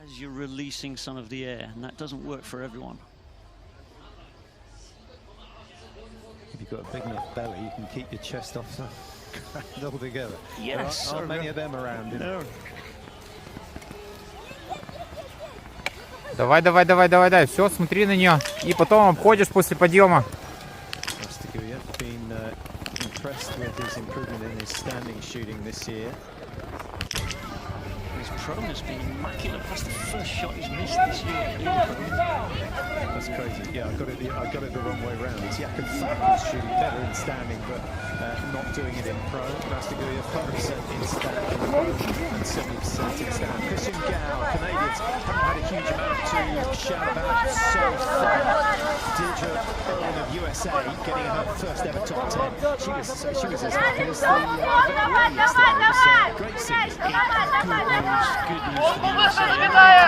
As you're releasing some of the air, and that doesn't work for everyone. If you've got a big enough belly, you can keep your chest off altogether. Yes. There aren't many of them around. No. Давай, давай, давай, давай, давай. Все, смотри на нее. И потом обходишь после подъема. Been impressed with his improvement in his standing shooting this year. His prone has been immaculate. That's the first shot he's missed this year. That's crazy. Yeah, I got it the wrong way round. It's Jakub Falk's shooting better in standing, but not doing it in prone. Rastaguyev 100% in standing and 70% in stand. Christian Gao, Canadians haven't had a huge amount to shout about so far. Deirdre Earn of USA getting her first ever top 10. She was as happy as the event yesterday. It was great seeing. Good news for the USA.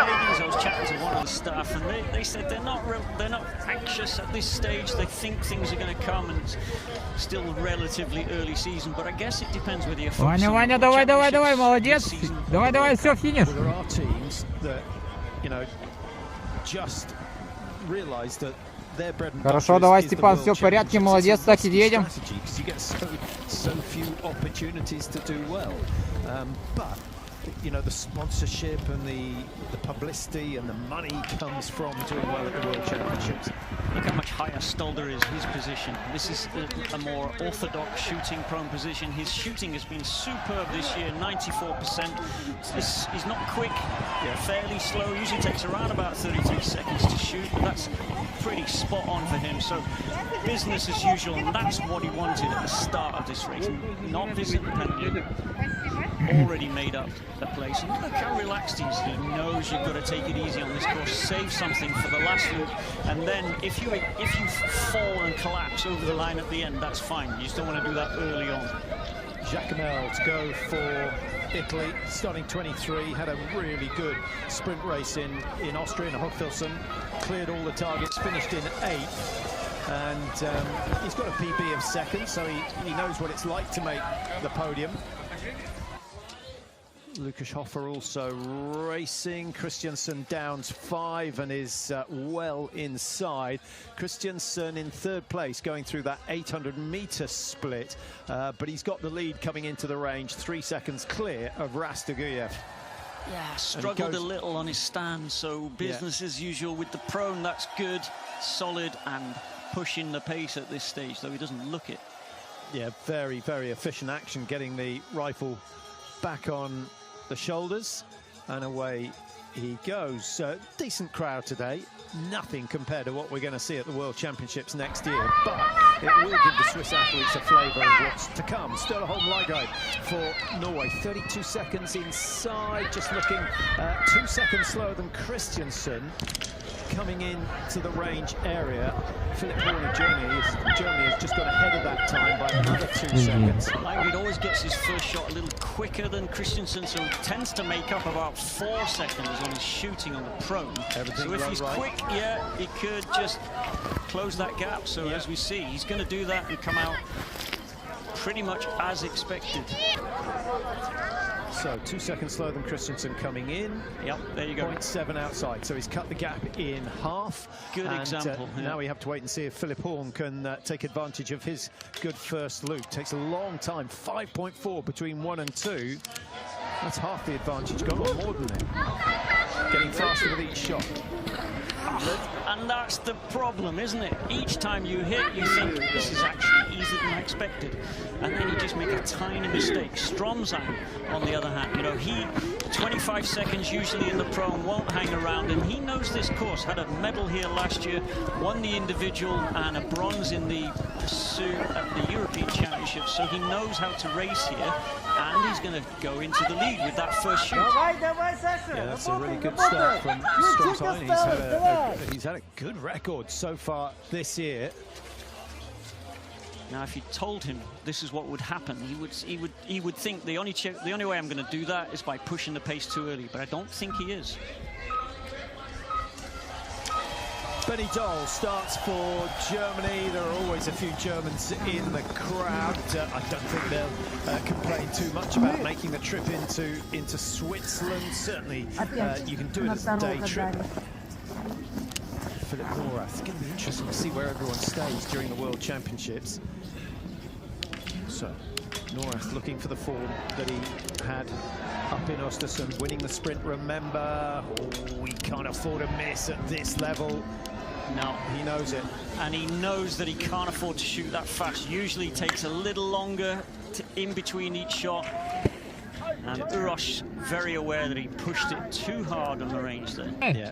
Canadians, I was chatting to one of the staff, and they said they're not anxious at this stage. They think things are going to come, and it's still relatively early season. But I guess it depends whether you're focusing. Ваня, давай, давай, давай, молодец. Давай, давай, все, финиш. There are teams that, you know, just realize that. Хорошо, давай, Степан, все в порядке, молодец, так и едем. You know, the sponsorship and the publicity and the money comes from doing well at the World Championships. Look how much higher Stolder is, his position. This is a more orthodox shooting prone position. His shooting has been superb this year, 94%. He's not quick, fairly slow. Usually takes around about 33 seconds to shoot, but that's pretty spot on for him. So business as usual, and that's what he wanted at the start of this race. Not this independent. Already made up the place. And look how relaxed he is. He knows you've got to take it easy on this course, save something for the last loop, and then if you fall and collapse over the line at the end, that's fine. You just don't want to do that early on. Jacomel to go for Italy, starting 23, had a really good sprint race in Austria, in Hofilsen, cleared all the targets, finished in 8th. And he's got a PB of 2nd, so he knows what it's like to make the podium. Lukas Hoffer also racing. Christiansen downs 5 and is well inside. Christiansen in 3rd place going through that 800-meter split, but he's got the lead coming into the range, 3 seconds clear of Rastaguyev. Yeah, struggled a little on his stand, so business as usual with the prone. That's good, solid, and pushing the pace at this stage, though he doesn't look it. Yeah, very, very efficient action, getting the rifle back on the shoulders, and away he goes. Decent crowd today, nothing compared to what we're going to see at the World Championships next year, but it will give the Swiss athletes a flavour of what's to come. Sturla Holm Ligeide for Norway, 32 seconds inside, just looking 2 seconds slower than Christiansen. Coming in to the range area, Philip Horn of Germany has just got ahead of that time by another 2 seconds. Ligeide always gets his first shot a little quicker than Christiansen, so he tends to make up about 4 seconds on his shooting on the prone. So if he's quick, he could just close that gap. So as we see, he's going to do that and come out pretty much as expected. So 2 seconds slower than Christiansen coming in. Yep, there you go. 0.7 outside, so he's cut the gap in half. Good example. Now we have to wait and see if Philip Horn can take advantage of his good first loop. Takes a long time, 5.4 between 1 and 2. That's half the advantage, got more than it. Getting faster with each shot. And that's the problem, isn't it? Each time you hit, you think this is actually easier than I expected, and then you just make a tiny mistake. Stromzang, on the other hand, you know, he 25 seconds usually in the prone, won't hang around, and he knows this course. Had a medal here last year, won the individual and a bronze in the pursuit at the European Championships, so he knows how to race here, and he's going to go into the lead with that first shoot. Yeah, that's a really good start from Stromzang. He's had a good record so far this year. Now, if you told him this is what would happen, he would think the only way I'm going to do that is by pushing the pace too early. But I don't think he is. Benny Doll starts for Germany. There are always a few Germans in the crowd. I don't think they'll complain too much about making the trip into Switzerland. Certainly, you can do it as a day trip. Philip Norath. It's going to be interesting to see where everyone stays during the World Championships. So, Norath looking for the form that he had up in Östersund, winning the sprint, remember. Oh, he can't afford a miss at this level. No. He knows it. And he knows that he can't afford to shoot that fast. Usually takes a little longer in between each shot. And Uroš very aware that he pushed it too hard on the range there. Yeah,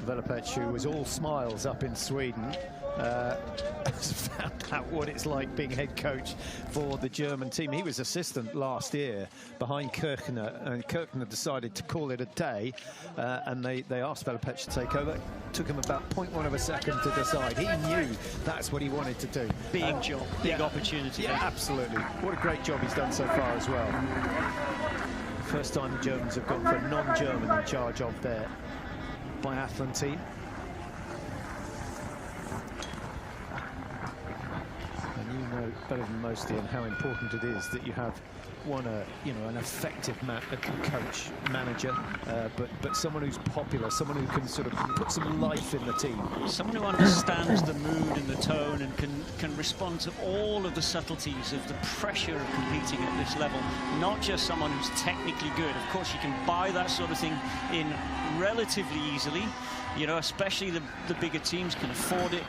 Velopec, who was all smiles up in Sweden, has found out what it's like being head coach for the German team. He was assistant last year behind Kirchner, and Kirchner decided to call it a day, and they asked Velopec to take over. It took him about 0.1 of a second to decide. He knew that's what he wanted to do. Big job, big opportunity. Yeah, absolutely. What a great job he's done so far as well. First time the Germans have gone for a non-German in charge of their biathlon team. And you know better than most, Ian, how important it is that you have an effective coach, manager, but someone who's popular, someone who can sort of put some life in the team. Someone who understands the mood and the tone and can respond to all of the subtleties of the pressure of competing at this level. Not just someone who's technically good. Of course, you can buy that sort of thing in relatively easily. You know, especially the bigger teams can afford it.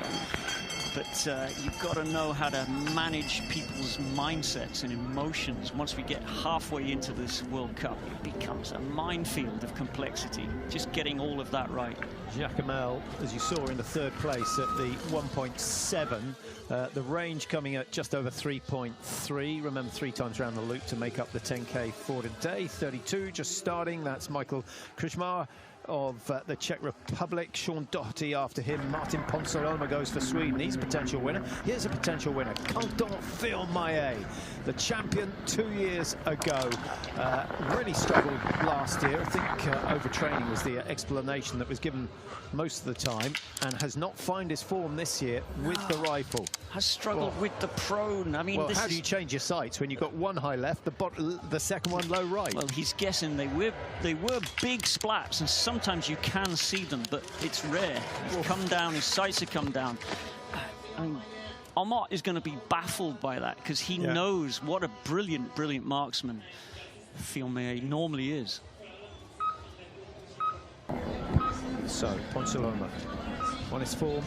But you've got to know how to manage people's mindsets and emotions. Once we get halfway into this World Cup, it becomes a minefield of complexity. Just getting all of that right. Jacamel, as you saw, in the third place at the 1.7. The range coming at just over 3.3. Remember, 3 times around the loop to make up the 10K for today. 32 just starting. That's Michael Krishmar of the Czech Republic. Sean Doherty after him. Martin Ponsiluoma goes for Sweden. He's a potential winner. Here's a potential winner. Content Phil Maillet, the champion 2 years ago. Really struggled last year. I think overtraining was the explanation that was given most of the time, and has not found his form this year with the rifle. Has struggled with the prone. I mean, well, how do you change your sights when you've got one high left, the second one low right? Well, he's guessing they were big splats, and sometimes you can see them, but it's rare. He's come down, his sights have come down. I mean, Omot is going to be baffled by that, because he knows what a brilliant marksman Phil Maillet normally is. So, Ponsiluoma on his form,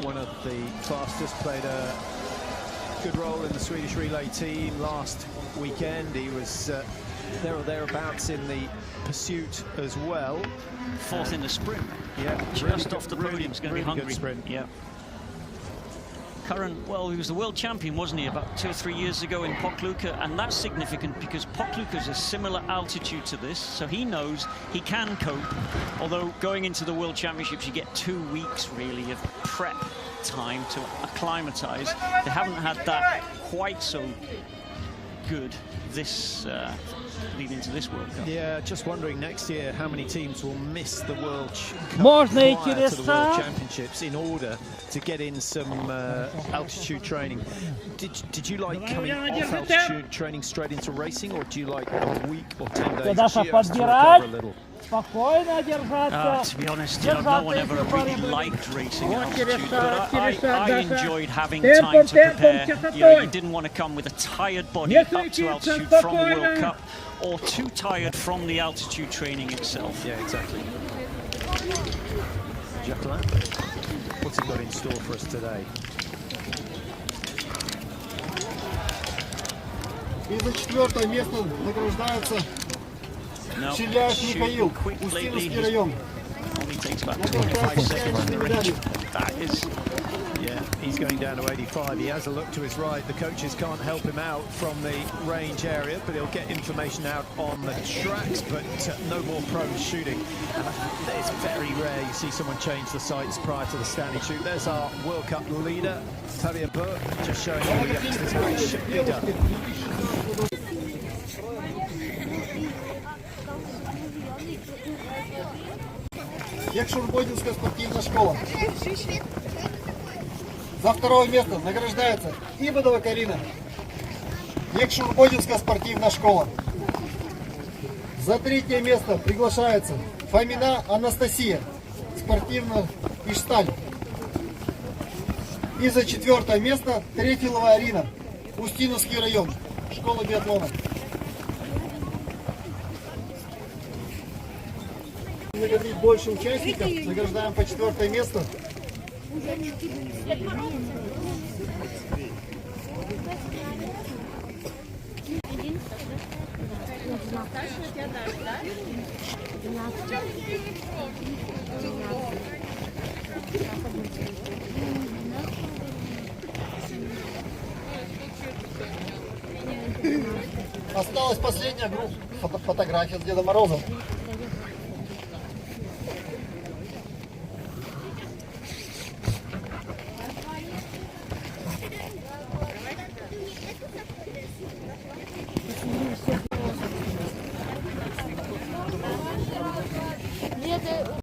one of the fastest, played a good role in the Swedish relay team last weekend. He was there or thereabouts in the pursuit as well. Fourth in the sprint. Yeah, just off the podium. It's going to be hungry. Good sprint. Yeah. Well, he was the world champion, wasn't he, about 2 or 3 years ago in Pokluka, and that's significant because Pokluka is a similar altitude to this, so he knows he can cope. Although going into the World Championships, you get 2 weeks really of prep time to acclimatise. They haven't had that quite so good this leading into this World Cup. Yeah, just wondering next year how many teams will miss the World Cup prior to the World Championships in order to get in some altitude training. Did you like coming off altitude training straight into racing, or do you like a week or 10 days just to recover a little? To be honest, no one ever really liked racing at altitude, but I enjoyed having time to prepare. You didn't want to come with a tired body up to altitude from the World Cup, or too tired from the altitude training itself. Yeah, exactly. Jacqueline, what's he got in store for us today? И за 4-е место награждается Челяш Михаил, Устиновский район. Only takes about 25 seconds to reach. That is... Yeah, he's going down to 85. He has a look to his right. The coaches can't help him out from the range area, but he'll get information out on the tracks, but no more prone shooting. It's very rare you see someone change the sights prior to the standing shoot. There's our World Cup leader, Tavia Burke, just showing all the youngsters how it should be done. Якшурбодинская спортивная школа. За второе место награждается Ибадова Карина. Якшурбодинская спортивная школа. За третье место приглашается Фомина Анастасия. Спортивная Ишсталь. И за четвертое место Трефилова Арина. Устиновский район. Школа биатлона. Наградить больше участников. Награждаем по четвертое место. Осталась последняя группа фотография с Дедом Морозом.